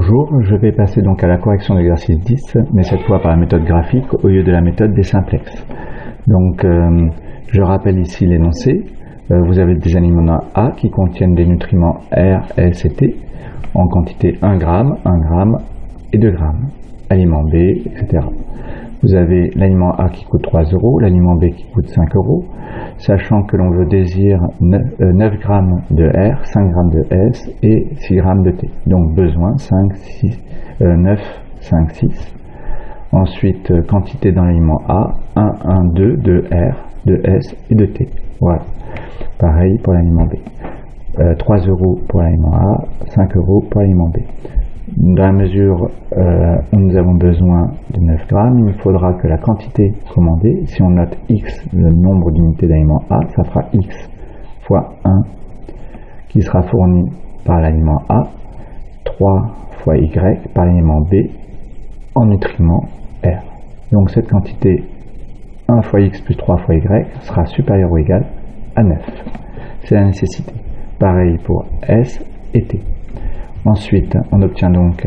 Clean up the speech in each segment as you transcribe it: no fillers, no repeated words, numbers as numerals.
Bonjour, je vais passer donc à la correction de l'exercice 10, mais cette fois par la méthode graphique au lieu de la méthode des simplex. Donc je rappelle ici l'énoncé. Vous avez des aliments A qui contiennent des nutriments R, S et T en quantité 1 g, 1 g et 2 g. Aliment B, etc. Vous avez l'aliment A qui coûte 3 €, l'aliment B qui coûte 5 €, sachant que l'on désire 9 g de R, 5 g de S et 6 g de T. Donc besoin 9, 5, 6. Ensuite, quantité dans l'aliment A, 1, 1, 2 de R, de S et de T. Voilà. Pareil pour l'aliment B. 3 € pour l'aliment A, 5 € pour l'aliment B. Dans la mesure où nous avons besoin de 9 g, il nous faudra que la quantité commandée, si on note X, le nombre d'unités d'aliment A, ça fera X fois 1, qui sera fourni par l'aliment A, 3 fois Y par l'aliment B, en nutriments R. Donc cette quantité 1 fois X plus 3 fois Y sera supérieure ou égale à 9. C'est la nécessité. Pareil pour S et T. Ensuite, on obtient donc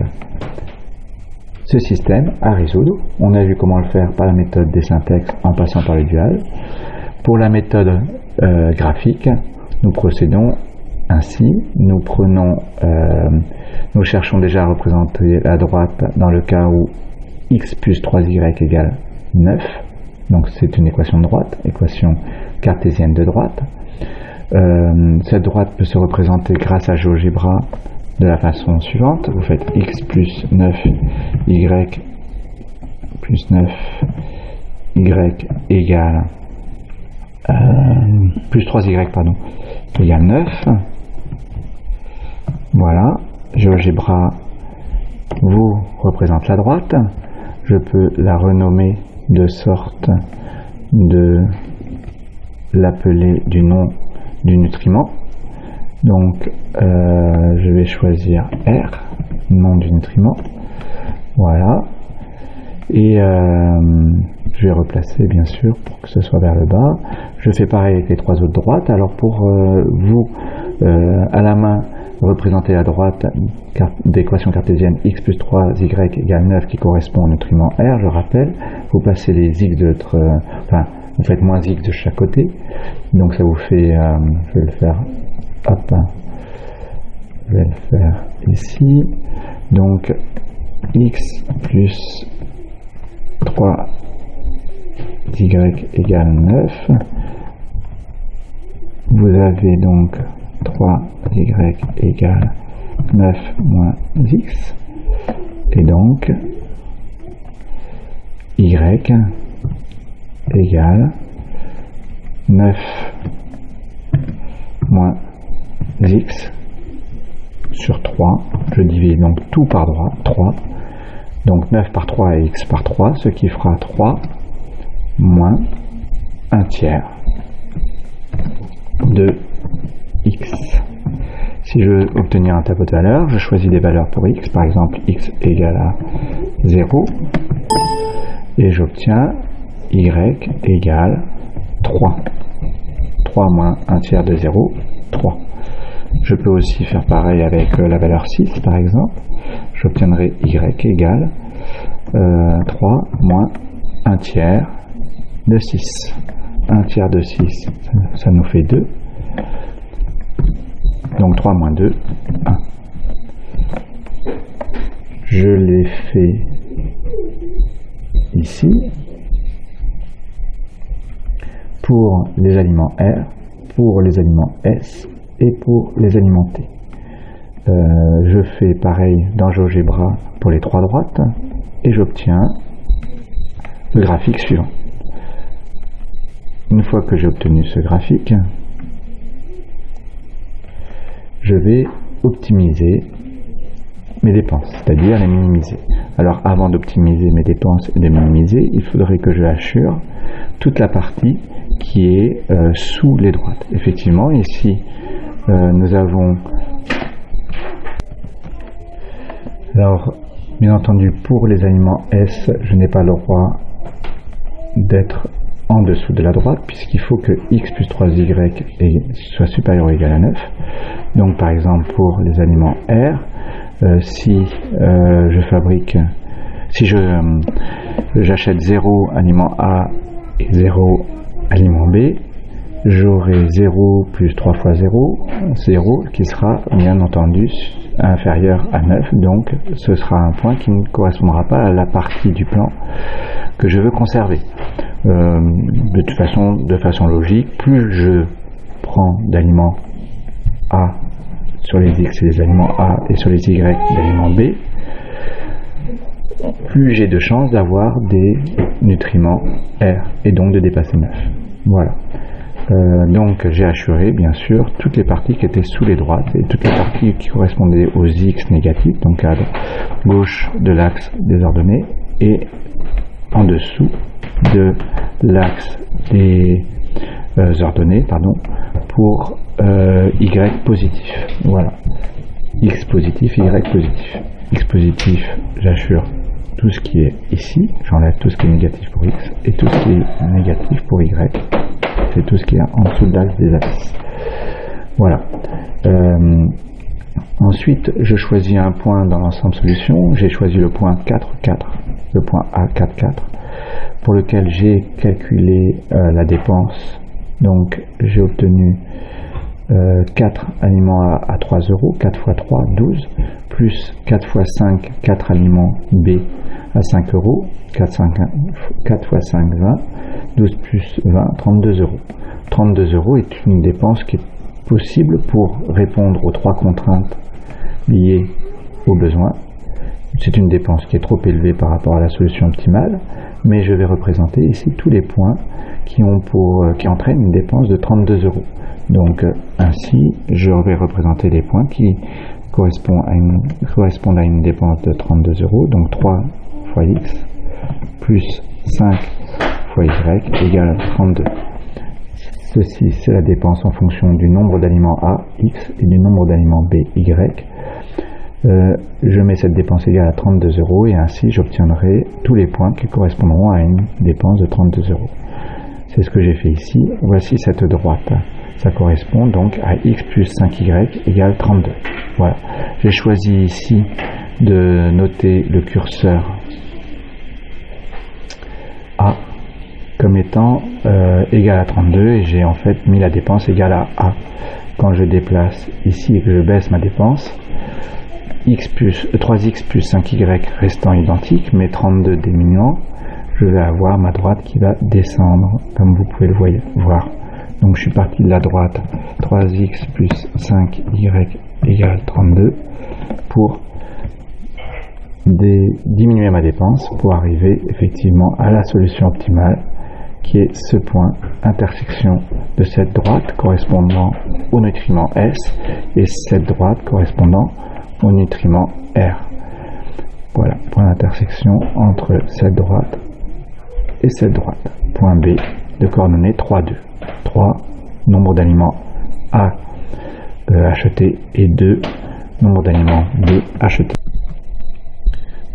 ce système à résoudre. On a vu comment le faire par la méthode des simplex en passant par le dual. Pour la méthode graphique, nous procédons ainsi. Nous cherchons déjà à représenter la droite dans le cas où x plus 3y égale 9. Donc c'est une équation de droite, équation cartésienne de droite. Cette droite peut se représenter grâce à GeoGebra de la façon suivante. Vous faites x plus 9 y plus 9 y égale plus 3y pardon égale 9. Voilà, GeoGebra vous représente la droite. Je peux la renommer de sorte de l'appeler du nom du nutriment. Donc je vais choisir R, nom du nutriment. Voilà. Et je vais replacer bien sûr pour que ce soit vers le bas. Je fais pareil avec les trois autres droites. Alors pour vous, à la main, représenter la droite d'équation cartésienne x plus 3y égale 9 qui correspond au nutriment R. Je rappelle, vous placez les x de l'autre, vous faites moins x de chaque côté. Donc ça vous fait, je vais le faire. Hop, je vais le faire ici. Donc x plus 3y égale 9. Vous avez donc 3y égale 9 moins x. Et donc y égale 9 moins x sur 3, je divise donc tout par 3, donc 9 par 3 et x par 3, ce qui fera 3 moins 1 tiers de x. Si je veux obtenir un tableau de valeurs, je choisis des valeurs pour x, par exemple x égale à 0, et j'obtiens y égale 3. 3 moins 1 tiers de 0, 3. Je peux aussi faire pareil avec la valeur 6 par exemple. J'obtiendrai y égale 3 moins 1 tiers de 6. 1 tiers de 6, ça nous fait 2. Donc 3 moins 2, 1. Je l'ai fait ici pour les aliments R, pour les aliments S et pour les aliments T. Je fais pareil dans GeoGebra pour les trois droites et j'obtiens le graphique suivant. Une fois que j'ai obtenu ce graphique, je vais optimiser mes dépenses, c'est-à-dire les minimiser. Alors avant d'optimiser mes dépenses et de minimiser, il faudrait que je assure toute la partie qui est sous les droites. Effectivement, ici, nous avons... Alors, bien entendu, pour les aliments S, je n'ai pas le droit d'être en dessous de la droite, puisqu'il faut que x plus 3y soit supérieur ou égal à 9. Donc, par exemple, pour les aliments R, Si j'achète 0 aliment A et 0 aliment B, j'aurai 0 plus 3 fois 0, 0 qui sera bien entendu inférieur à 9, donc ce sera un point qui ne correspondra pas à la partie du plan que je veux conserver. De façon logique, plus je prends d'aliments A sur les X et les aliments A et sur les Y d'aliments B, plus j'ai de chances d'avoir des nutriments R et donc de dépasser 9. Voilà. Donc j'ai assuré bien sûr toutes les parties qui étaient sous les droites et toutes les parties qui correspondaient aux X négatifs, donc à gauche de l'axe des ordonnées et en dessous de l'axe des ordonnées, pour Y positif. Voilà. X positif, Y positif. X positif, j'assure tout ce qui est ici, j'enlève tout ce qui est négatif pour X, et tout ce qui est négatif pour Y, c'est tout ce qui est en dessous de l'axe des axes. Voilà. Ensuite, je choisis un point dans l'ensemble solution. J'ai choisi le point 4, 4, le point A 4, 4, pour lequel j'ai calculé la dépense. Donc, j'ai obtenu 4 aliments à 3 euros, 4 fois 3, 12, plus 4 fois 5, 4 aliments B à 5 euros, 4 fois 5, 20, 12 plus 20, 32 euros. 32 euros est une dépense qui est possible pour répondre aux 3 contraintes liées aux besoins. C'est une dépense qui est trop élevée par rapport à la solution optimale, mais je vais représenter ici tous les points qui entraînent une dépense de 32 euros. Donc ainsi, je vais représenter les points qui correspondent à une dépense de 32 euros, donc 3 fois X plus 5 fois Y égale 32. Ceci, c'est la dépense en fonction du nombre d'aliments A, X, et du nombre d'aliments B, Y. Je mets cette dépense égale à 32 euros et ainsi j'obtiendrai tous les points qui correspondront à une dépense de 32 euros. C'est ce que j'ai fait ici. Voici cette droite. Ça correspond donc à X plus 5Y égale 32. Voilà. J'ai choisi ici de noter le curseur A comme étant égal à 32 et j'ai en fait mis la dépense égale à A. Quand je déplace ici et que je baisse ma dépense, 3x plus 5y restant identique, mais 32 diminuant, je vais avoir ma droite qui va descendre, comme vous pouvez le voir. Donc je suis parti de la droite 3x plus 5y égale 32 pour diminuer ma dépense pour arriver effectivement à la solution optimale qui est ce point intersection de cette droite correspondant au nutriment S et cette droite correspondant au nutriment R. Voilà, point d'intersection entre cette droite et cette droite. Point B de coordonnées 3, 2. 3, nombre d'aliments A achetés et 2, nombre d'aliments B achetés.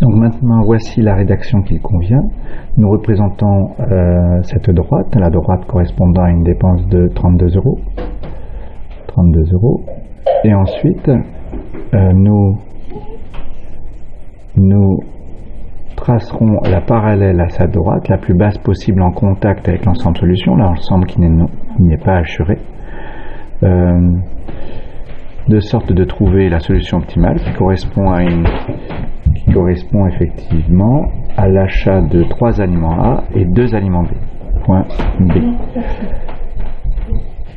Donc maintenant, voici la rédaction qui convient. Nous représentons cette droite, la droite correspondant à une dépense de 32 euros. 32 euros. Et ensuite, nous tracerons la parallèle à sa droite, la plus basse possible en contact avec l'ensemble solution, l'ensemble qui n'est pas assuré, de sorte de trouver la solution optimale qui correspond effectivement à l'achat de 3 aliments A et 2 aliments B. Point B.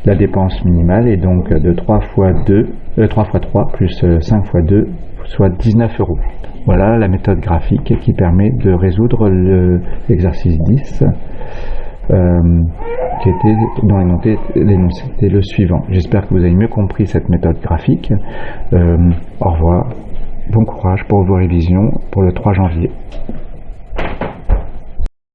La dépense minimale est donc de 3 fois 3 plus 5 fois 2, soit 19 euros. Voilà la méthode graphique qui permet de résoudre l'exercice 10 dont l'énoncé était le suivant. J'espère que vous avez mieux compris cette méthode graphique. Au revoir, bon courage pour vos révisions pour le 3 janvier.